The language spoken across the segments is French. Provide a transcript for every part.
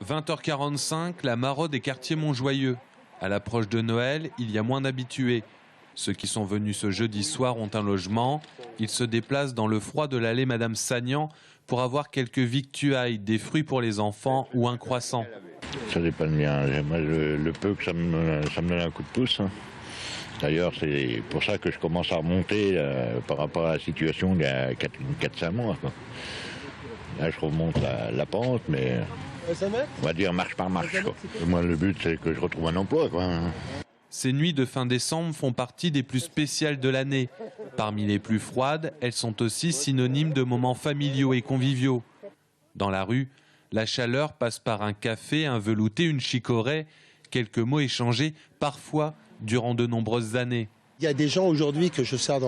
20h45, la Maraude et quartier Montjoyeux. À l'approche de Noël, il y a moins d'habitués. Ceux qui sont venus ce jeudi soir ont un logement. Ils se déplacent dans le froid de l'allée Madame Sagnan pour avoir quelques victuailles, des fruits pour les enfants ou un croissant. Ça dépanne bien. Moi, le peu que ça me donne un coup de pouce. D'ailleurs, c'est pour ça que je commence à remonter par rapport à la situation il y a 4-5 mois. Là, je remonte la pente, mais on va dire marche par marche. Moi, le but, c'est que je retrouve un emploi, quoi. Ces nuits de fin décembre font partie des plus spéciales de l'année. Parmi les plus froides, elles sont aussi synonymes de moments familiaux et conviviaux. Dans la rue, la chaleur passe par un café, un velouté, une chicorée, quelques mots échangés, parfois durant de nombreuses années. Il y a des gens aujourd'hui que je sers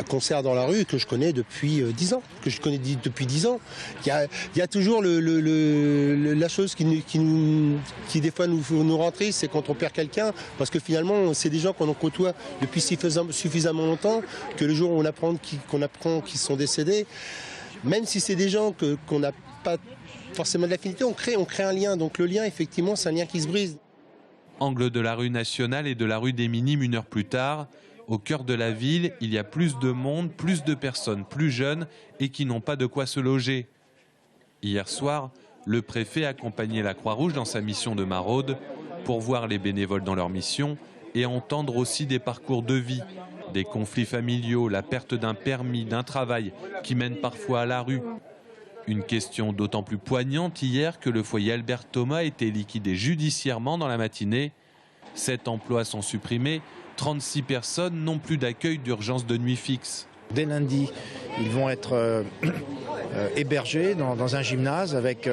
qu'on sert dans la rue que je connais depuis 10 ans, que je connais depuis 10 ans. Il y a toujours la chose qui des fois nous rend triste, c'est quand on perd quelqu'un, parce que finalement c'est des gens qu'on côtoie depuis suffisamment longtemps que le jour où on apprend qu'ils sont décédés, même si c'est des gens qu'on n'a pas forcément de l'affinité, on crée un lien. Donc le lien, effectivement, c'est un lien qui se brise. Angle de la rue Nationale et de la rue des Minimes 1 heure plus tard. Au cœur de la ville, il y a plus de monde, plus de personnes plus jeunes et qui n'ont pas de quoi se loger. Hier soir, le préfet accompagnait la Croix-Rouge dans sa mission de maraude pour voir les bénévoles dans leur mission et entendre aussi des parcours de vie, des conflits familiaux, la perte d'un permis, d'un travail qui mène parfois à la rue. Une question d'autant plus poignante hier que le foyer Albert Thomas a été liquidé judiciairement dans la matinée. 7 emplois sont supprimés, 36 personnes n'ont plus d'accueil d'urgence de nuit fixe. Dès lundi, ils vont être hébergés dans un gymnase avec,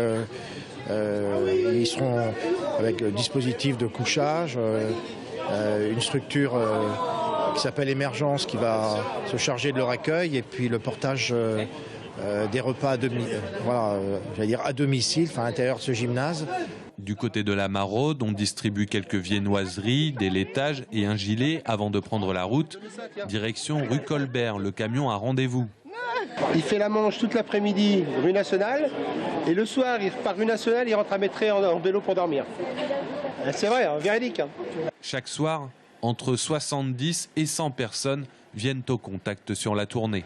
ils seront avec dispositif de couchage, une structure qui s'appelle Émergence qui va se charger de leur accueil et puis le portage des repas à domicile, à l'intérieur de ce gymnase. Du côté de la Maraude, on distribue quelques viennoiseries, des laitages et un gilet avant de prendre la route. Direction rue Colbert, le camion a rendez-vous. Il fait la manche toute l'après-midi rue Nationale et le soir, il repart rue Nationale, il rentre à Métré en vélo pour dormir. C'est vrai, véridique. Chaque soir, entre 70 et 100 personnes viennent au contact sur la tournée.